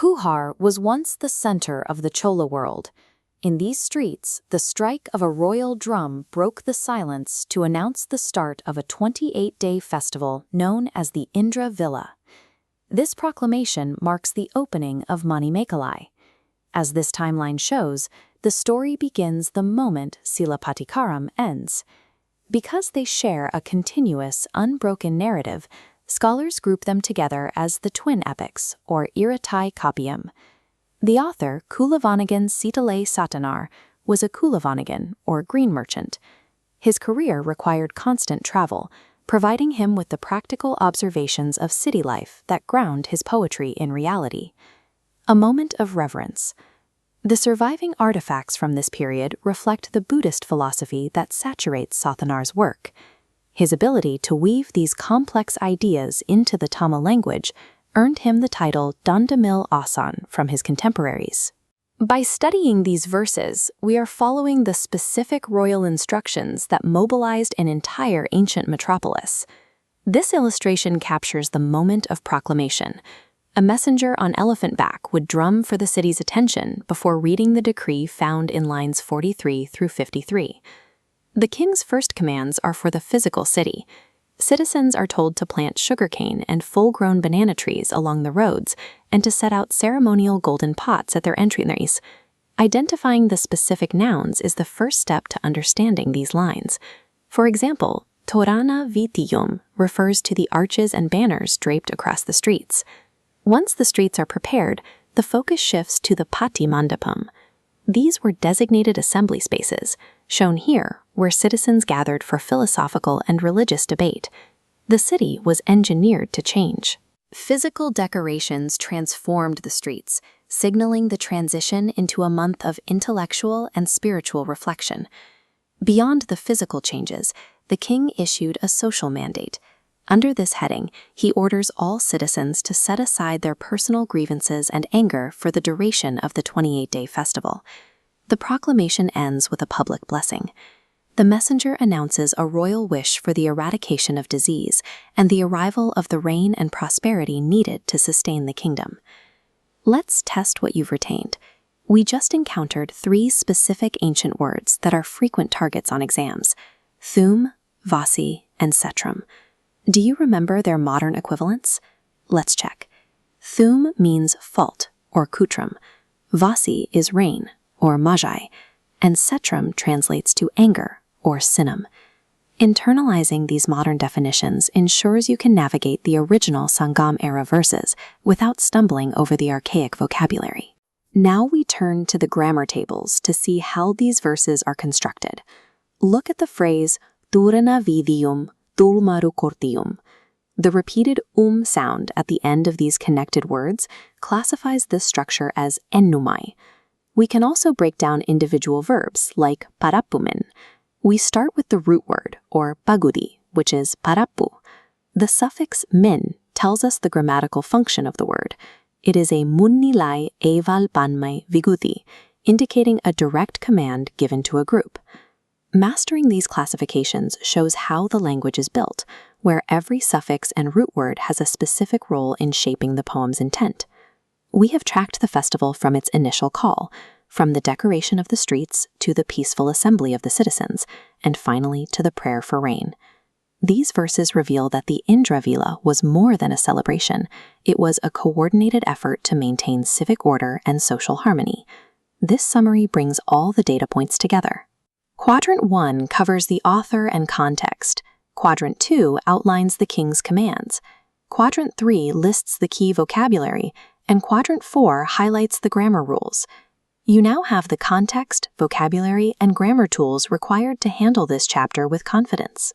Puhar was once the center of the Chola world. In these streets, the strike of a royal drum broke the silence to announce the start of a 28-day festival known as the Indra Villa. This proclamation marks the opening of Manimekalai. As this timeline shows, the story begins the moment Silapatikaram ends. Because they share a continuous, unbroken narrative, scholars group them together as the twin epics, or Iratai Kapiam. The author, Coolavanigan Seethalai Sathanar, was a Coolavanigan, or green merchant. His career required constant travel, providing him with the practical observations of city life that ground his poetry in reality. A moment of reverence. The surviving artifacts from this period reflect the Buddhist philosophy that saturates Sathanar's work. His ability to weave these complex ideas into the Tamil language earned him the title Dandamil Asan from his contemporaries. By studying these verses, we are following the specific royal instructions that mobilized an entire ancient metropolis. This illustration captures the moment of proclamation. A messenger on elephant back would drum for the city's attention before reading the decree found in lines 43 through 53. The king's first commands are for the physical city. Citizens are told to plant sugarcane and full-grown banana trees along the roads and to set out ceremonial golden pots at their entryways. Identifying the specific nouns is the first step to understanding these lines. For example, Torana Vitiyum refers to the arches and banners draped across the streets. Once the streets are prepared, the focus shifts to the Pattimandapam. These were designated assembly spaces, shown here, where citizens gathered for philosophical and religious debate. The city was engineered to change. Physical decorations transformed the streets, signaling the transition into a month of intellectual and spiritual reflection. Beyond the physical changes, the king issued a social mandate. Under this heading, he orders all citizens to set aside their personal grievances and anger for the duration of the 28-day festival. The proclamation ends with a public blessing. The messenger announces a royal wish for the eradication of disease and the arrival of the rain and prosperity needed to sustain the kingdom. Let's test what you've retained. We just encountered 3 specific ancient words that are frequent targets on exams: thum, vasi, and setram. Do you remember their modern equivalents? Let's check. Thum means fault, or kutram. Vasi is rain, or majai. And setram translates to anger, or sinam. Internalizing these modern definitions ensures you can navigate the original Sangam-era verses without stumbling over the archaic vocabulary. Now we turn to the grammar tables to see how these verses are constructed. Look at the phrase Turana Vidiyum Tulmaru Kortium. The repeated sound at the end of these connected words classifies this structure as ennumai. We can also break down individual verbs like parapumen. We start with the root word, or pagudi, which is parapu. The suffix min tells us the grammatical function of the word. It is a munnilai eval panmai viguti, indicating a direct command given to a group. Mastering these classifications shows how the language is built, where every suffix and root word has a specific role in shaping the poem's intent. We have tracked the festival from its initial call, from the decoration of the streets to the peaceful assembly of the citizens, and finally to the prayer for rain. These verses reveal that the Indra Villa was more than a celebration. It was a coordinated effort to maintain civic order and social harmony. This summary brings all the data points together. Quadrant 1 covers the author and context. Quadrant 2 outlines the king's commands. Quadrant 3 lists the key vocabulary, and Quadrant 4 highlights the grammar rules. You now have the context, vocabulary, and grammar tools required to handle this chapter with confidence.